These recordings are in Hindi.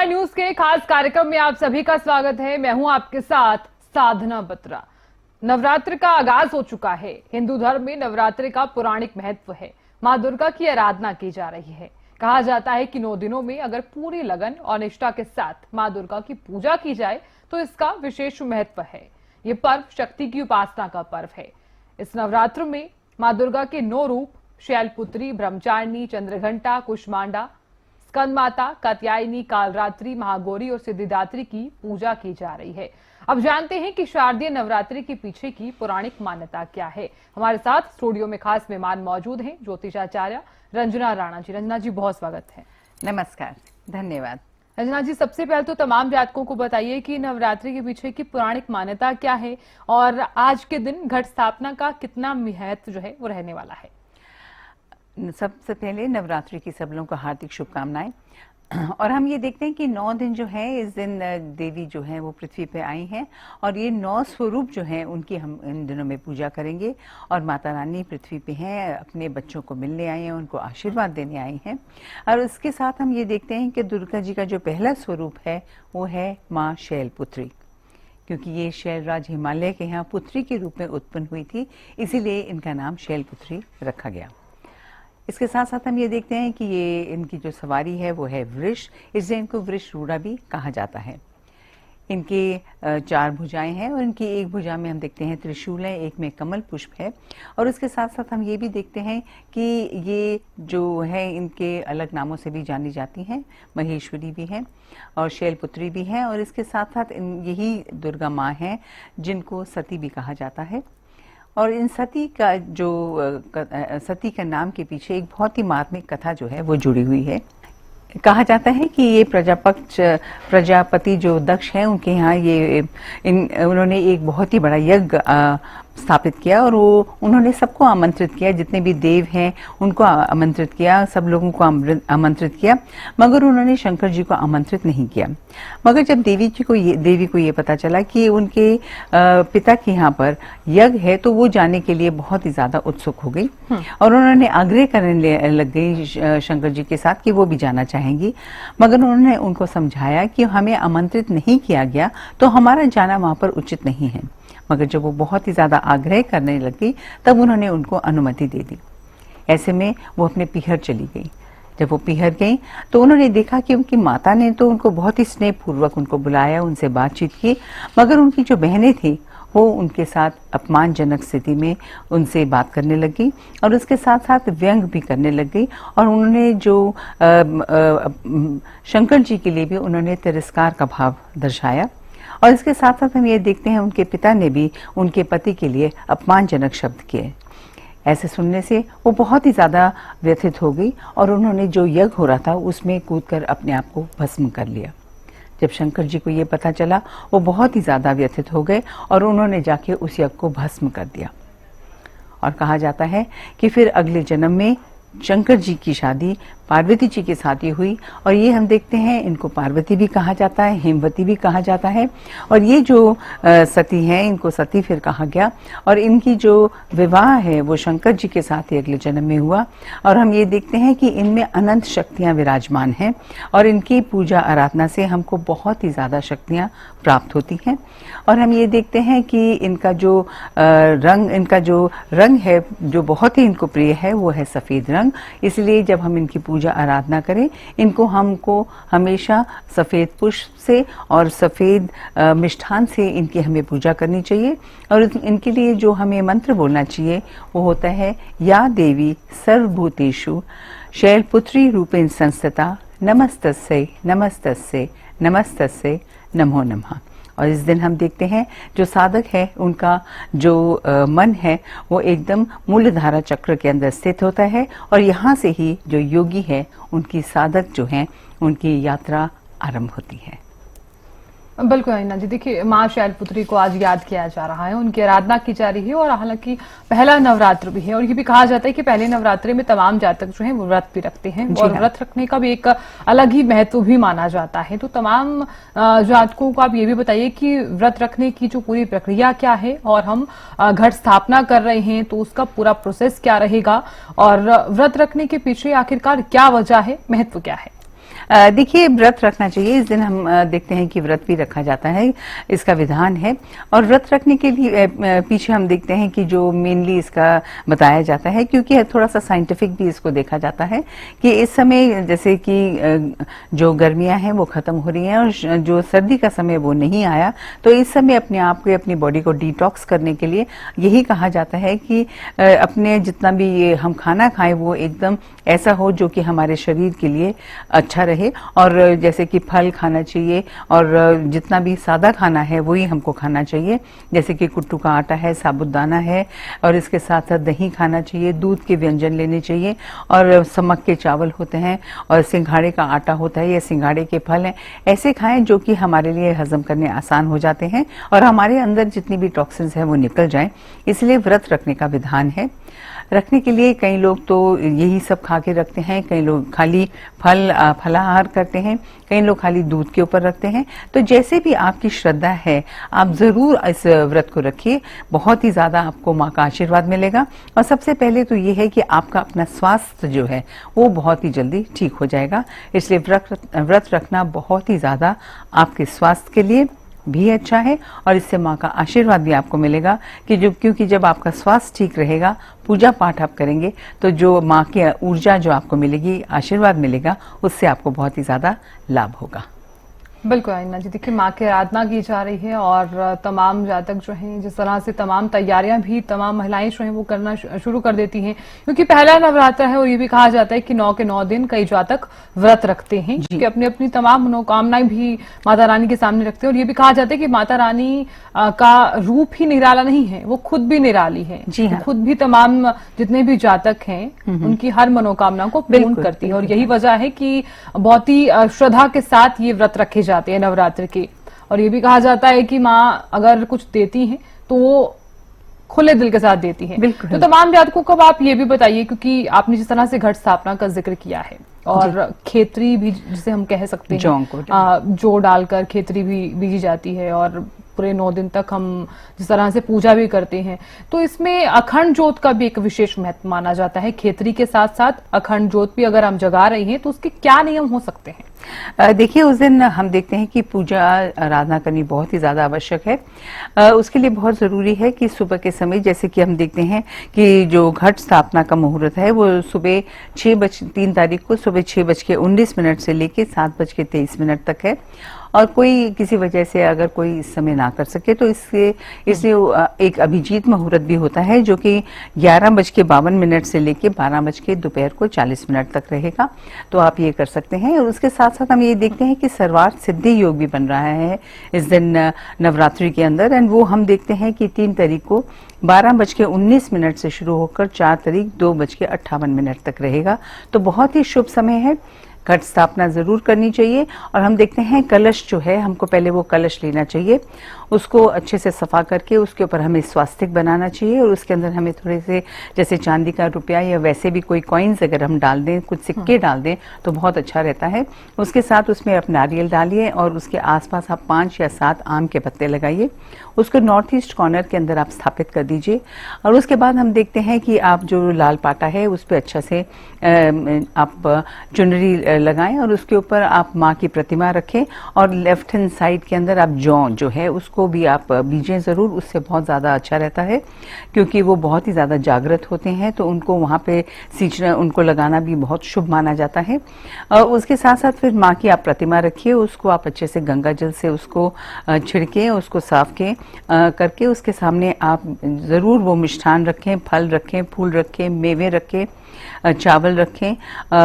इंडिया न्यूज के खास कार्यक्रम में आप सभी का स्वागत है। मैं हूं आपके साथ साधना बत्रा। नवरात्र का आगाज हो चुका है। हिंदू धर्म में नवरात्र का पौराणिक महत्व है। मां दुर्गा की आराधना की जा रही है। कहा जाता है कि 9 दिनों में अगर पूरी लगन और निष्ठा के साथ मां दुर्गा की पूजा की जाए तो इसका विशेष महत्व है। ये पर्व शक्ति की उपासना का पर्व है। इस नवरात्र में मां दुर्गा के 9 रूप शैलपुत्री, ब्रह्मचारिणी, चंद्रघंटा, कुष्मांडा, स्कंद माता, कात्यायनी, कालरात्रि, महागौरी और सिद्धिदात्री की पूजा की जा रही है। अब जानते हैं कि शारदीय नवरात्रि के पीछे की पौराणिक मान्यता क्या है। हमारे साथ स्टूडियो में खास मेहमान मौजूद हैं, ज्योतिषाचार्य रंजना राणा जी। रंजना जी, बहुत स्वागत है। नमस्कार, धन्यवाद। रंजना जी, सबसे पहले तो तमाम जातकों को बताइए कि नवरात्रि के पीछे की पौराणिक मान्यता क्या है और आज के दिन घट स्थापना का कितना महत्व जो है वो रहने वाला है। सबसे पहले नवरात्रि की सब लोगों को हार्दिक शुभकामनाएं। और हम ये देखते हैं कि 9 दिन जो है, इस दिन देवी जो है वो पृथ्वी पे आई हैं और ये 9 स्वरूप जो हैं उनकी हम इन दिनों में पूजा करेंगे। और माता रानी पृथ्वी पे हैं, अपने बच्चों को मिलने आई हैं, उनको आशीर्वाद देने आई हैं। और उसके साथ हम ये देखते हैं कि दुर्गा जी का जो पहला स्वरूप है वो है माँ शैलपुत्री, क्योंकि ये शैलराज हिमालय के यहाँ पुत्री के रूप में उत्पन्न हुई थी, इसीलिए इनका नाम शैलपुत्री रखा गया। इसके साथ साथ हम ये देखते हैं कि ये इनकी जो सवारी है वो है वृष, इसलिए इनको वृषरूढ़ा भी कहा जाता है। इनके 4 भुजाएं हैं और इनकी एक भुजा में हम देखते हैं त्रिशूल है, एक में कमल पुष्प है। और उसके साथ साथ हम ये भी देखते हैं कि ये जो है इनके अलग नामों से भी जानी जाती हैं, महेश्वरी भी हैं और शैलपुत्री भी हैं। और इसके साथ साथ यही दुर्गा माँ हैं जिनको सती भी कहा जाता है। और इन सती का जो सती का नाम के पीछे एक बहुत ही मार्मिक कथा जो है वो जुड़ी हुई है। कहा जाता है कि ये प्रजापति जो दक्ष हैं उनके यहाँ उन्होंने एक बहुत ही बड़ा यज्ञ स्थापित किया और उन्होंने सबको आमंत्रित किया, जितने भी देव हैं उनको आमंत्रित किया, सब लोगों को आमंत्रित किया, मगर उन्होंने शंकर जी को आमंत्रित नहीं किया। मगर जब देवी को ये पता चला कि उनके पिता के यहाँ पर यज्ञ है तो वो जाने के लिए बहुत ही ज्यादा उत्सुक हो गई और उन्होंने आग्रह करने लग गई शंकर जी के साथ कि वो भी जाना चाहेंगी। मगर उन्होंने उनको समझाया कि हमें आमंत्रित नहीं किया गया तो हमारा जाना वहां पर उचित नहीं है। मगर जब वो बहुत ही ज्यादा आग्रह करने लगी तब उन्होंने उनको अनुमति दे दी। ऐसे में वो अपने पीहर चली गई। जब वो पीहर गई तो उन्होंने देखा कि उनकी माता ने तो उनको बहुत ही स्नेहपूर्वक उनको बुलाया, उनसे बातचीत की, मगर उनकी जो बहनें थी वो उनके साथ अपमानजनक स्थिति में उनसे बात करने लगी और उसके साथ साथ व्यंग भी करने लग गई। और उन्होंने जो शंकर जी के लिए भी उन्होंने तिरस्कार का भाव दर्शाया। और इसके साथ साथ हम ये देखते हैं उनके पिता ने भी उनके पति के लिए अपमानजनक शब्द किए। ऐसे सुनने से वो बहुत ही ज्यादा व्यथित हो गई और उन्होंने जो यज्ञ हो रहा था उसमें कूदकर अपने आप को भस्म कर लिया। जब शंकर जी को ये पता चला वो बहुत ही ज्यादा व्यथित हो गए और उन्होंने जाके उस यज्ञ को भस्म कर दिया। और कहा जाता है कि फिर अगले जन्म में शंकर जी की शादी पार्वती जी के साथ ही हुई और ये हम देखते हैं इनको पार्वती भी कहा जाता है, हेमवती भी कहा जाता है। और ये जो सती हैं इनको सती फिर कहा गया और इनकी जो विवाह है वो शंकर जी के साथ ही अगले जन्म में हुआ। और हम ये देखते हैं कि इनमें अनंत शक्तियां विराजमान हैं और इनकी पूजा आराधना से हमको बहुत ही ज्यादा शक्तियां प्राप्त होती हैं। और हम ये देखते हैं कि इनका जो रंग है जो बहुत ही इनको प्रिय है वो है सफेद रंग। इसलिए जब हम इनकी पूजा आराधना करें हमको हमेशा सफेद पुष्प से और सफेद मिष्ठान से इनकी हमें पूजा करनी चाहिए। और इनके लिए जो हमें मंत्र बोलना चाहिए वो होता है, या देवी सर्वभूतेषु शैलपुत्री रूपेण संस्थिता नमस्तस्यै नमस्तस्यै नमस्तस्यै नमो नमः। और इस दिन हम देखते हैं जो साधक है उनका जो मन है वो एकदम मूलधारा चक्र के अंदर स्थित होता है और यहाँ से ही जो योगी है उनकी साधक जो है उनकी यात्रा आरंभ होती है। बिल्कुल अनिता जी, देखिए माँ शैलपुत्री को आज याद किया जा रहा है, उनकी आराधना की जा रही है और हालांकि पहला नवरात्र भी है और ये भी कहा जाता है कि पहले नवरात्रि में तमाम जातक जो हैं वो व्रत भी रखते हैं और व्रत रखने का भी एक अलग ही महत्व भी माना जाता है। तो तमाम जातकों को आप ये भी बताइए कि व्रत रखने की जो पूरी प्रक्रिया क्या है और हम घट स्थापना कर रहे हैं तो उसका पूरा प्रोसेस क्या रहेगा और व्रत रखने के पीछे आखिरकार क्या वजह है, महत्व क्या है। देखिए, व्रत रखना चाहिए। इस दिन हम देखते हैं कि व्रत भी रखा जाता है, इसका विधान है। और व्रत रखने के लिए पीछे हम देखते हैं कि जो मेनली इसका बताया जाता है, क्योंकि थोड़ा सा साइंटिफिक भी इसको देखा जाता है कि इस समय जैसे कि जो गर्मियां हैं वो खत्म हो रही हैं और जो सर्दी का समय वो नहीं आया, तो इस समय अपने आप को, अपनी बॉडी को डिटॉक्स करने के लिए यही कहा जाता है कि अपने जितना भी ये हम खाना खाएं वो एकदम ऐसा हो जो कि हमारे शरीर के लिए अच्छा रहे। और जैसे कि फल खाना चाहिए और जितना भी सादा खाना है वही हमको खाना चाहिए, जैसे कि कुट्टू का आटा है, साबुदाना है, और इसके साथ साथ दही खाना चाहिए, दूध के व्यंजन लेने चाहिए, और समक के चावल होते हैं और सिंघाड़े का आटा होता है या सिंघाड़े के फल हैं, ऐसे खाएं जो कि हमारे लिए हजम करने आसान हो जाते हैं और हमारे अंदर जितनी भी टॉक्सिन्स हैं वो निकल जाएं। इसलिए व्रत रखने का विधान है। रखने के लिए कई लोग तो यही सब खा के रखते हैं, कई लोग खाली फलाहार करते हैं, कई लोग खाली दूध के ऊपर रखते हैं। तो जैसे भी आपकी श्रद्धा है, आप जरूर इस व्रत को रखिए, बहुत ही ज्यादा आपको माँ का आशीर्वाद मिलेगा। और सबसे पहले तो ये है कि आपका अपना स्वास्थ्य जो है वो बहुत ही जल्दी ठीक हो जाएगा। इसलिए व्रत रखना बहुत ही ज्यादा आपके स्वास्थ्य के लिए भी अच्छा है और इससे माँ का आशीर्वाद भी आपको मिलेगा क्योंकि जब आपका स्वास्थ्य ठीक रहेगा, पूजा पाठ आप करेंगे, तो जो माँ की ऊर्जा जो आपको मिलेगी, आशीर्वाद मिलेगा, उससे आपको बहुत ही ज्यादा लाभ होगा। बिल्कुल आइना जी, देखिए माँ की आराधना की जा रही है और तमाम जातक जो हैं जिस तरह से तमाम तैयारियां भी तमाम महिलाएं जो हैं वो करना शुरू कर देती हैं, क्योंकि पहला नवरात्र है और ये भी कहा जाता है कि 9 के 9 दिन कई जातक व्रत रखते हैं कि अपनी अपनी तमाम मनोकामनाएं भी माता रानी के सामने रखते हैं। और ये भी कहा जाता है कि माता रानी का रूप ही निराला नहीं है, वो खुद भी निराली है। जी हाँ। खुद भी तमाम जितने भी जातक हैं उनकी हर मनोकामना को पूर्ण करती है और यही वजह है कि बहुत ही श्रद्धा के साथ ये व्रत रखे जाते हैं नवरात्र के। और ये भी कहा जाता है कि माँ अगर कुछ देती हैं तो वो खुले दिल के साथ देती हैं। तो तमाम जातकों को आप ये भी बताइए, क्योंकि आपने जिस तरह से घट स्थापना का जिक्र किया है और खेतरी भी जिसे हम कह सकते हैं, जो डालकर खेतरी भी बीजी जाती है और पूरे 9 दिन तक हम जिस तरह से पूजा भी करते हैं, तो इसमें अखंड ज्योत का भी एक विशेष महत्व माना जाता है। खेतरी के साथ साथ अखंड ज्योत भी अगर हम जगा रही हैं तो उसके क्या नियम हो सकते हैं? देखिए, उस दिन हम देखते हैं कि पूजा आराधना करनी बहुत ही ज्यादा आवश्यक है। उसके लिए बहुत जरूरी है कि सुबह के समय, जैसे कि हम देखते हैं कि जो घट स्थापना का मुहूर्त है वो सुबह 3 तारीख को सुबह 6:19 से लेकर 7:23 तक है। और कोई किसी वजह से अगर कोई इस समय ना कर सके तो इसलिए एक अभिजीत मुहूर्त भी होता है जो कि 11:52 से लेके 12:40 तक रहेगा। तो आप ये कर सकते हैं। और उसके साथ साथ हम ये देखते हैं कि सर्वार्थ सिद्धि योग भी बन रहा है इस दिन नवरात्रि के अंदर। एंड वो हम देखते हैं कि 3 तारीख को 12:19 से शुरू होकर 4 तारीख 2:58 तक रहेगा। तो बहुत ही शुभ समय है, घट स्थापना जरूर करनी चाहिए। और हम देखते हैं कलश जो है, हमको पहले वो कलश लेना चाहिए, उसको अच्छे से सफा करके उसके ऊपर हमें स्वास्तिक बनाना चाहिए और उसके अंदर हमें थोड़े से जैसे चांदी का रुपया या वैसे भी कोई कॉइन्स अगर हम डाल दें, कुछ सिक्के डाल दें तो बहुत अच्छा रहता है। उसके साथ उसमें आप नारियल डालिए और उसके आसपास आप 5 या 7 आम के पत्ते लगाइए, उसको नॉर्थ ईस्ट कॉर्नर के अंदर आप स्थापित कर दीजिए। और उसके बाद हम देखते हैं कि आप जो लाल पाटा है उस पर अच्छा से आप चुनरी लगाएं और उसके ऊपर आप माँ की प्रतिमा रखें और लेफ्ट हैंड साइड के अंदर आप जौ जो है उसको भी आप बीजें जरूर, उससे बहुत ज्यादा अच्छा रहता है क्योंकि वो बहुत ही ज्यादा जागृत होते हैं, तो उनको वहां पे सींचना, उनको लगाना भी बहुत शुभ माना जाता है। उसके साथ साथ फिर माँ की आप प्रतिमा रखिए, उसको आप अच्छे से गंगा जल से उसको छिड़के, उसको साफ करके उसके सामने आप जरूर वो मिष्ठान रखें, फल रखें, फूल रखें, मेवे रखें, चावल रखें,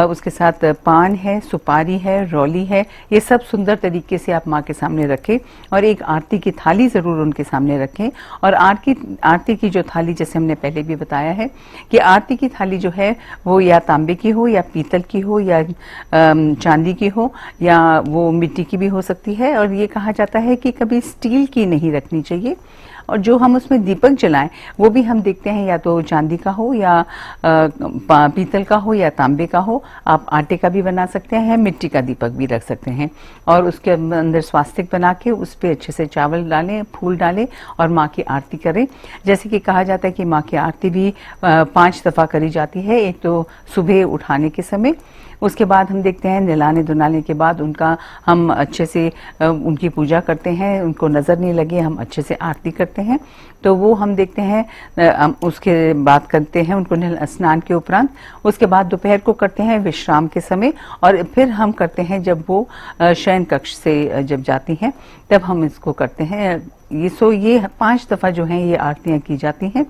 उसके साथ पान है, सुपारी है, रौली है, ये सब सुंदर तरीके से आप माँ के सामने रखें और एक आरती की थाली जरूर उनके सामने रखें। और आरती की जो थाली, जैसे हमने पहले भी बताया है कि आरती की थाली जो है वो या तांबे की हो या पीतल की हो या चांदी की हो या वो मिट्टी की भी हो सकती है। और ये कहा जाता है कि कभी स्टील की नहीं रखनी चाहिए और जो हम उसमें दीपक जलाएं वो भी हम देखते हैं या तो चांदी का हो या पीतल का हो या तांबे का हो। आप आटे का भी बना सकते हैं, मिट्टी का दीपक भी रख सकते हैं और उसके अंदर स्वास्तिक बना के उस पर अच्छे से चावल डालें, फूल डालें और माँ की आरती करें। जैसे कि कहा जाता है कि माँ की आरती भी 5 दफा करी जाती है, एक तो सुबह उठाने के समय, उसके बाद हम देखते हैं नहलाने धुलाने के बाद उनका हम अच्छे से उनकी पूजा करते हैं, उनको नजर नहीं लगे हम अच्छे से आरती करते हैं। तो वो हम देखते हैं उसके बाद करते हैं उनको स्नान के उपरांत। उसके बाद दोपहर को करते हैं विश्राम के समय, और फिर हम करते हैं जब वो शयन कक्ष से जब जाती हैं तब हम इसको करते हैं। ये 5 दफा जो है ये आरतियां की जाती हैं।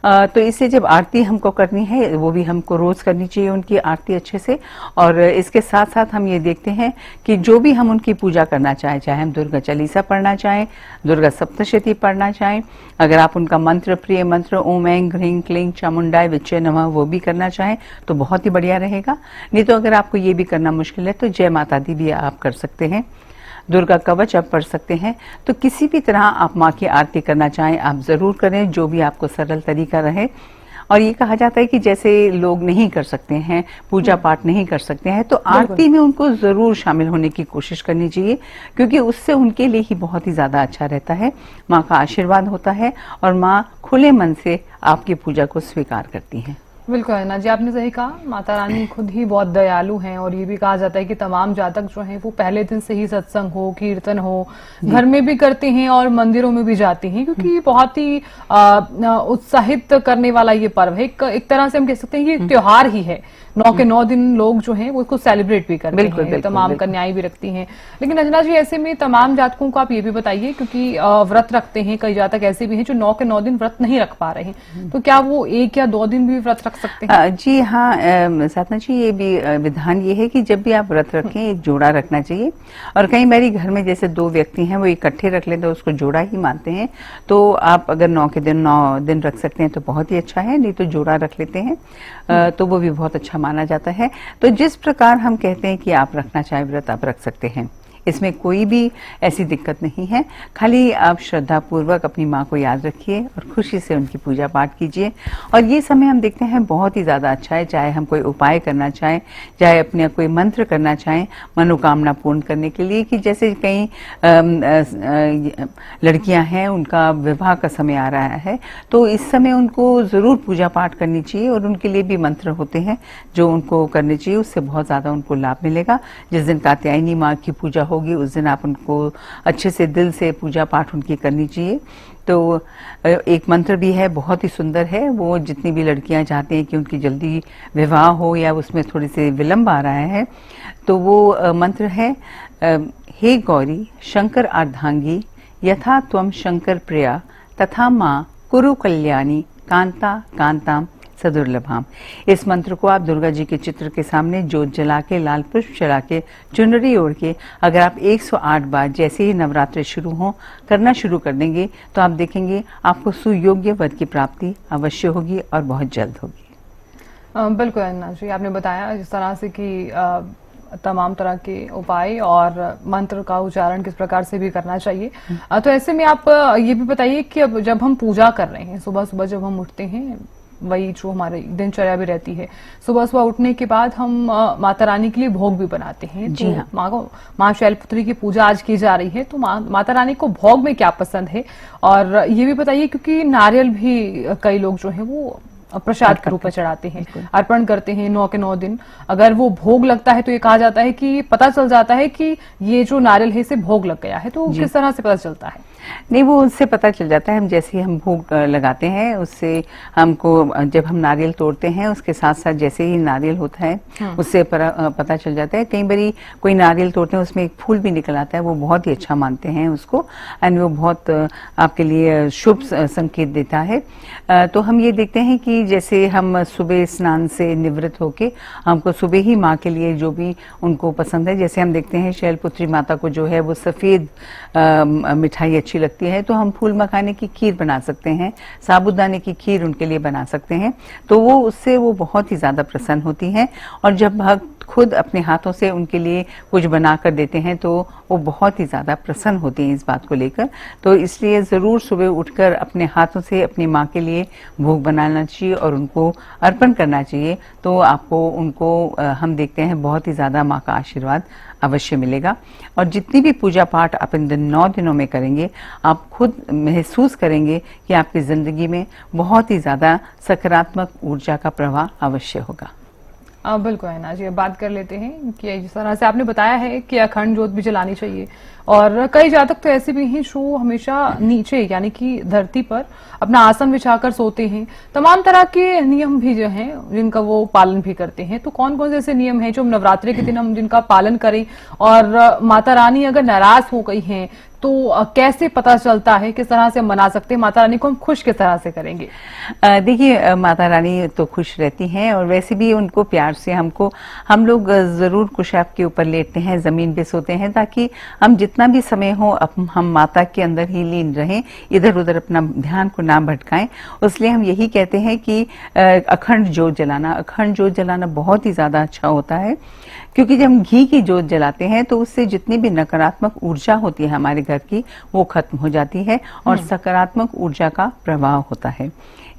तो इससे जब आरती हमको करनी है वो भी हमको रोज करनी चाहिए उनकी आरती अच्छे से। और इसके साथ साथ हम ये देखते हैं कि जो भी हम उनकी पूजा करना चाहें, चाहे हम दुर्गा चालीसा पढ़ना चाहें, दुर्गा सप्तशती पढ़ना चाहें, अगर आप उनका मंत्र प्रिय मंत्र ओम ऐं ह्रीं क्लीं चामुंडाय विच्चे नमः वो भी करना चाहें तो बहुत ही बढ़िया रहेगा। नहीं तो अगर आपको ये भी करना मुश्किल है तो जय माता दी भी आप कर सकते हैं, दुर्गा कवच आप पढ़ सकते हैं। तो किसी भी तरह आप माँ की आरती करना चाहें आप जरूर करें, जो भी आपको सरल तरीका रहे। और ये कहा जाता है कि जैसे लोग नहीं कर सकते हैं, पूजा पाठ नहीं कर सकते हैं, तो आरती में उनको जरूर शामिल होने की कोशिश करनी चाहिए, क्योंकि उससे उनके लिए ही बहुत ही ज्यादा अच्छा रहता है। माँ का आशीर्वाद होता है और माँ खुले मन से आपकी पूजा को स्वीकार करती हैं। बिल्कुल अन्ना जी, आपने सही कहा, माता रानी खुद ही बहुत दयालु हैं। और ये भी कहा जाता है कि तमाम जातक जो हैं वो पहले दिन से ही सत्संग हो, कीर्तन हो, घर में भी करते हैं और मंदिरों में भी जाते हैं, क्योंकि बहुत ही उत्साहित करने वाला ये पर्व है। एक तरह से हम कह सकते हैं ये एक त्योहार ही है। 9 के 9 दिन लोग जो हैं वो इसको सेलिब्रेट भी करते हैं, तमाम कन्याएं भी रखती हैं। लेकिन अंजना जी, ऐसे में तमाम जातकों को आप ये भी बताइए, क्योंकि व्रत रखते हैं कई जातक ऐसे भी हैं जो 9 के 9 दिन व्रत नहीं रख पा रहे हैं, तो क्या वो 1 या 2 दिन भी व्रत रख सकते हैं? जी हाँ साधना जी, ये भी विधान ये है कि जब भी आप व्रत रखें एक जोड़ा रखना चाहिए। और कई बारी घर में जैसे 2 व्यक्ति हैं वो इकट्ठे रख लेते हैं, उसको जोड़ा ही मानते हैं। तो आप अगर 9 के दिन 9 दिन रख सकते हैं तो बहुत ही अच्छा है, नहीं तो जोड़ा रख लेते हैं तो वो भी बहुत अच्छा माना जाता है। तो जिस प्रकार हम कहते हैं कि आप रखना चाहे व्रत आप रख सकते हैं, इसमें कोई भी ऐसी दिक्कत नहीं है। खाली आप श्रद्धा पूर्वक अपनी माँ को याद रखिए और खुशी से उनकी पूजा पाठ कीजिए। और ये समय हम देखते हैं बहुत ही ज़्यादा अच्छा है, चाहे हम कोई उपाय करना चाहें, चाहे अपने कोई मंत्र करना चाहें मनोकामना पूर्ण करने के लिए, कि जैसे कई लड़कियां हैं उनका विवाह का समय आ रहा है, तो इस समय उनको ज़रूर पूजा पाठ करनी चाहिए और उनके लिए भी मंत्र होते हैं जो उनको करने चाहिए, उससे बहुत ज़्यादा उनको लाभ मिलेगा। जिस दिन कात्यायनी माँ की पूजा होगी उस दिन आप उनको अच्छे से दिल से पूजा पाठ उनकी करनी चाहिए। तो एक मंत्र भी है, बहुत ही सुंदर है, वो जितनी भी लड़कियां चाहती हैं कि उनकी जल्दी विवाह हो या उसमें थोड़ी सी विलंब आ रहा है, तो वो मंत्र है हे गौरी शंकर अर्धांगी यथा त्वम शंकर प्रिया तथा माँ कुरु कल्याणी कांता कांताम सदुर्लभाम। इस मंत्र को आप दुर्गा जी के चित्र के सामने जोत जला के, लाल पुष्प चढ़ा के, चुनरी ओढ़ के अगर आप 108 बार जैसे ही नवरात्रि शुरू हो करना शुरू कर देंगे तो आप देखेंगे आपको सुयोग्य वर की प्राप्ति अवश्य होगी और बहुत जल्द होगी। बिल्कुल अन्ना जी, आपने बताया जिस तरह से कि तमाम तरह के उपाय और मंत्र का उच्चारण किस प्रकार से भी करना चाहिए। तो ऐसे में आप ये भी बताइए कि अब जब हम पूजा कर रहे हैं, सुबह सुबह जब हम उठते हैं, वही जो हमारी दिनचर्या भी रहती है, सुबह सुबह उठने के बाद हम माता रानी के लिए भोग भी बनाते हैं। जी हाँ। माँ शैलपुत्री की पूजा आज की जा रही है, तो माता रानी को भोग में क्या पसंद है, और ये भी बताइए क्योंकि नारियल भी कई लोग जो है वो प्रसाद के रूप में चढ़ाते हैं, अर्पण करते हैं 9 के 9 दिन। अगर वो भोग लगता है तो ये कहा जाता है कि पता चल जाता है कि ये जो नारियल है इसे भोग लग गया है, तो किस तरह से पता चलता है? नहीं, वो उससे पता चल जाता है, हम जैसे ही हम भोग लगाते हैं उससे हमको, जब हम नारियल तोड़ते हैं उसके साथ साथ जैसे ही नारियल होता है उससे पता चल जाता है। कई बारी कोई नारियल तोड़ते हैं उसमें एक फूल भी निकल आता है, वो बहुत ही अच्छा मानते हैं उसको, एंड वो बहुत आपके लिए शुभ संकेत देता है। तो हम ये देखते हैं कि जैसे हम सुबह स्नान से निवृत्त होके हमको सुबह ही माँ के लिए जो भी उनको पसंद है, जैसे हम देखते हैं शैलपुत्री माता को जो है वो सफेद मिठाई अच्छी लगती है, तो हम फूल मखाने की खीर बना सकते हैं, साबूदाने की खीर उनके लिए बना सकते हैं, तो वो उससे वो बहुत ही ज्यादा प्रसन्न होती हैं। और जब भक्त खुद अपने हाथों से उनके लिए कुछ बना कर देते हैं तो वो बहुत ही ज्यादा प्रसन्न होती हैं इस बात को लेकर। तो इसलिए जरूर सुबह उठकर अपने हाथों से अपनी माँ के लिए भोग बनाना चाहिए और उनको अर्पण करना चाहिए, तो आपको उनको हम देखते हैं बहुत ही ज्यादा माँ का आशीर्वाद अवश्य मिलेगा। और जितनी भी पूजा पाठ आप इन 9 दिनों में करेंगे आप खुद महसूस करेंगे कि आपकी जिंदगी में बहुत ही ज्यादा सकारात्मक ऊर्जा का प्रवाह अवश्य होगा। बिल्कुल है ना जी। अब बात कर लेते हैं कि जिस तरह से आपने बताया है कि अखंड ज्योत भी जलानी चाहिए, और कई जातक तो ऐसे भी हैं जो हमेशा नीचे यानी कि धरती पर अपना आसन बिछाकर सोते हैं। तमाम तरह के नियम भी जो हैं जिनका वो पालन भी करते हैं। तो कौन कौन से ऐसे नियम हैं जो नवरात्रि के दिन हम जिनका पालन करें, और माता रानी अगर नाराज हो गई हैं तो कैसे पता चलता है, किस तरह से मना सकते हैं, माता रानी को हम खुश किस तरह से करेंगे? देखिए, माता रानी तो खुश रहती हैं, और वैसे भी उनको प्यार से हम लोग जरूर कुशाब के ऊपर लेटते हैं, जमीन पे सोते हैं, ताकि हम जितना भी समय हो हम माता के अंदर ही लीन रहें, इधर उधर अपना ध्यान को ना भटकाएं। इसलिए हम यही कहते हैं कि अखंड ज्योत जलाना बहुत ही ज्यादा अच्छा होता है, क्योंकि जब हम घी की ज्योत जलाते हैं तो उससे जितनी भी नकारात्मक ऊर्जा होती है हमारे घर की, वो खत्म हो जाती है और सकारात्मक ऊर्जा का प्रवाह होता है।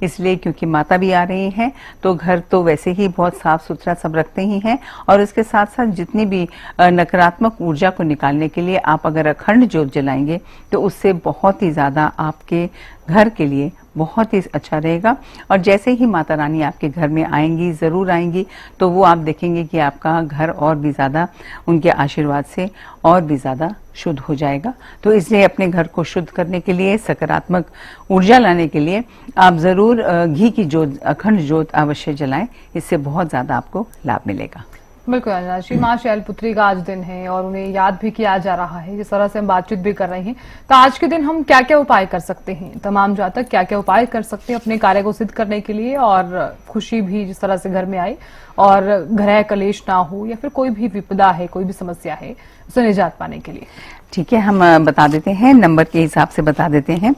इसलिए क्योंकि माता भी आ रही हैं, तो घर तो वैसे ही बहुत साफ सुथरा सब रखते ही हैं, और इसके साथ साथ जितनी भी नकारात्मक ऊर्जा को निकालने के लिए आप अगर अखंड ज्योत जलाएंगे तो उससे बहुत ही ज्यादा आपके घर के लिए बहुत ही अच्छा रहेगा। और जैसे ही माता रानी आपके घर में आएंगी, जरूर आएंगी, तो वो आप देखेंगे कि आपका घर और भी ज्यादा उनके आशीर्वाद से और भी ज्यादा शुद्ध हो जाएगा। तो इसलिए अपने घर को शुद्ध करने के लिए, सकारात्मक ऊर्जा लाने के लिए आप जरूर घी की ज्योत, अखंड ज्योत अवश्य जलाएं। इससे बहुत ज्यादा आपको लाभ मिलेगा। बिल्कुल अंजना जी, माँ शैलपुत्री का आज दिन है और उन्हें याद भी किया जा रहा है, जिस तरह से हम बातचीत भी कर रहे हैं। तो आज के दिन हम क्या क्या उपाय कर सकते हैं, तमाम जातक क्या क्या उपाय कर सकते हैं अपने कार्य को सिद्ध करने के लिए, और खुशी भी जिस तरह से घर में आए और ग्रह कलेश ना हो, या फिर कोई भी विपदा है, कोई भी समस्या है, उसे निजात पाने के लिए? ठीक है, हम बता देते हैं, नंबर के हिसाब से बता देते हैं।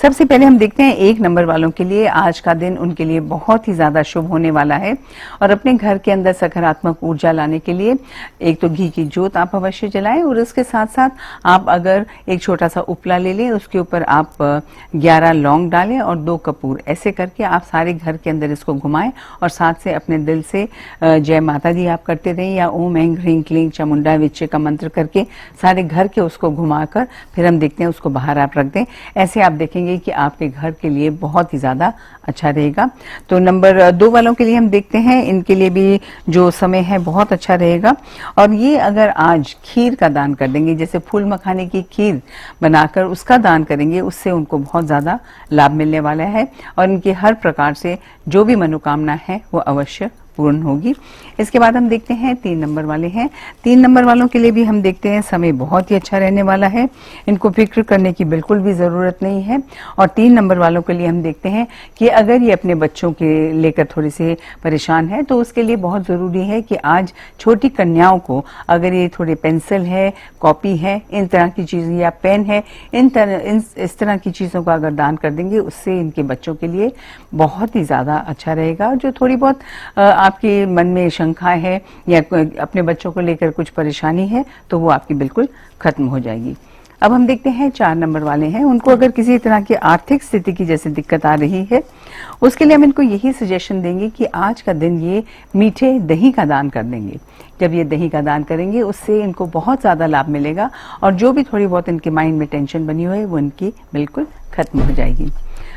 सबसे पहले हम देखते हैं 1 नंबर वालों के लिए आज का दिन उनके लिए बहुत ही ज्यादा शुभ होने वाला है, और अपने घर के अंदर सकारात्मक ऊर्जा लाने के लिए एक तो घी की ज्योत आप अवश्य जलाएं, और इसके साथ साथ आप अगर एक छोटा सा उपला ले लें, उसके ऊपर आप 11 लौंग डालें और 2 कपूर, ऐसे करके आप सारे घर के अंदर इसको घुमाएं, और साथ से अपने दिल से जय माता दी आप करते रहें, या ओम ऐं ह्रीं क्लीं चामुंडा विच्चे का मंत्र करके सारे घर के उसको घुमाकर फिर हम देखते हैं उसको बाहर आप रख दें। ऐसे आप देखेंगे कि आपके घर के लिए बहुत ही ज्यादा अच्छा रहेगा। तो नंबर 2 वालों के लिए हम देखते हैं, इनके लिए भी जो समय है बहुत अच्छा रहेगा, और ये अगर आज खीर का दान कर देंगे, जैसे फूल मखाने की खीर बनाकर उसका दान करेंगे, उससे उनको बहुत ज्यादा लाभ मिलने वाला है, और इनकी हर प्रकार से जो भी मनोकामना है वो अवश्य पूर्ण होगी। इसके बाद हम देखते हैं 3 नंबर वाले हैं। 3 नंबर वालों के लिए भी हम देखते हैं समय बहुत ही अच्छा रहने वाला है, इनको फिक्र करने की बिल्कुल भी जरूरत नहीं है। और 3 नंबर वालों के लिए हम देखते हैं कि अगर ये अपने बच्चों के लेकर थोड़े से परेशान है, तो उसके लिए बहुत जरूरी है कि आज छोटी कन्याओं को अगर ये थोड़े पेंसिल है, कॉपी है, इन तरह की चीजें, या पेन है, इस तरह की चीजों का अगर दान कर देंगे, उससे इनके बच्चों के लिए बहुत ही ज्यादा अच्छा रहेगा। जो थोड़ी बहुत आपके मन में शंका है या अपने बच्चों को लेकर कुछ परेशानी है, तो वो आपकी बिल्कुल खत्म हो जाएगी। अब हम देखते हैं 4 नंबर वाले हैं, उनको अगर किसी तरह की आर्थिक स्थिति की जैसे दिक्कत आ रही है, उसके लिए हम इनको यही सजेशन देंगे कि आज का दिन ये मीठे दही का दान कर देंगे। जब ये दही का दान करेंगे, उससे इनको बहुत ज्यादा लाभ मिलेगा, और जो भी थोड़ी बहुत इनके माइंड में टेंशन बनी हुई है वो इनकी बिल्कुल खत्म हो जाएगी।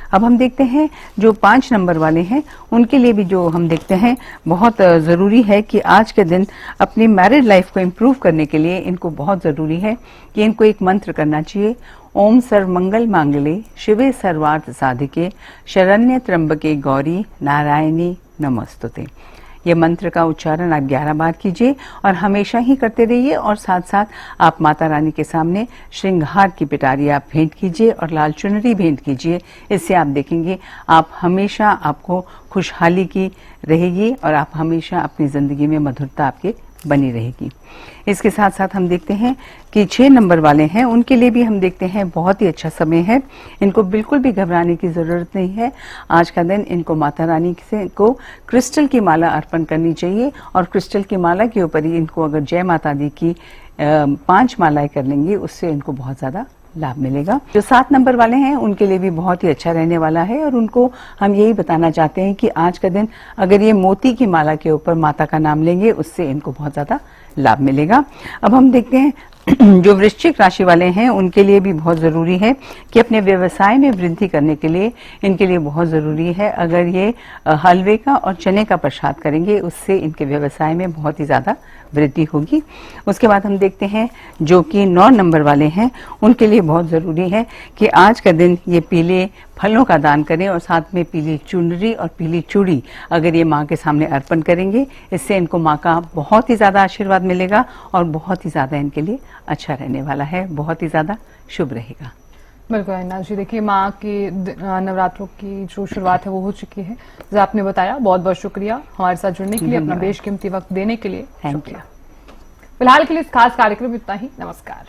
अब हम देखते हैं जो 5 नंबर वाले हैं, उनके लिए भी जो हम देखते हैं बहुत जरूरी है कि आज के दिन अपनी मैरिड लाइफ को इम्प्रूव करने के लिए इनको बहुत जरूरी है कि इनको एक मंत्र करना चाहिए, ओम सर्वमंगल मांगले शिवे सर्वार्थ साधिके शरण्य त्र्यंबके गौरी नारायणी नमस्तुते। ये मंत्र का उच्चारण आप 11 बार कीजिए और हमेशा ही करते रहिए, और साथ साथ आप माता रानी के सामने श्रृंगार की पिटारी आप भेंट कीजिए और लाल चुनरी भेंट कीजिए। इससे आप देखेंगे आप हमेशा आपको खुशहाली की रहेगी, और आप हमेशा अपनी जिंदगी में मधुरता आपके बनी रहेगी। इसके साथ साथ हम देखते हैं कि 6 नंबर वाले हैं, उनके लिए भी हम देखते हैं बहुत ही अच्छा समय है, इनको बिल्कुल भी घबराने की जरूरत नहीं है। आज का दिन इनको माता रानी से को क्रिस्टल की माला अर्पण करनी चाहिए, और क्रिस्टल की माला के ऊपर ही इनको अगर जय माता दी की 5 मालाएं कर लेंगे, उससे इनको बहुत ज्यादा लाभ मिलेगा। जो 7 नंबर वाले हैं, उनके लिए भी बहुत ही अच्छा रहने वाला है, और उनको हम यही बताना चाहते हैं कि आज का दिन अगर ये मोती की माला के ऊपर माता का नाम लेंगे, उससे इनको बहुत ज्यादा लाभ मिलेगा। अब हम देखते हैं जो वृश्चिक राशि वाले हैं उनके लिए भी बहुत जरूरी है कि अपने व्यवसाय में वृद्धि करने के लिए इनके लिए बहुत जरूरी है अगर ये हलवे का और चने का प्रसाद करेंगे, उससे इनके व्यवसाय में बहुत ही ज्यादा वृद्धि होगी। उसके बाद हम देखते हैं जो कि 9 नंबर वाले हैं, उनके लिए बहुत जरूरी है कि आज का दिन ये पीले फलों का दान करें और साथ में पीली चुनरी और पीली चूड़ी अगर ये माँ के सामने अर्पण करेंगे, इससे इनको माँ का बहुत ही ज्यादा आशीर्वाद मिलेगा और बहुत ही ज्यादा इनके लिए अच्छा रहने वाला है, बहुत ही ज्यादा शुभ रहेगा। बिल्कुल अविनाश जी, देखिए माँ की नवरात्रों की जो शुरुआत है वो हो चुकी है, जैसे आपने बताया। बहुत बहुत शुक्रिया हमारे साथ जुड़ने के लिए, अपना बेशकीमती वक्त देने के लिए थैंक यू। शुक्रिया। फिलहाल के लिए इस खास कार्यक्रम में इतना ही। नमस्कार।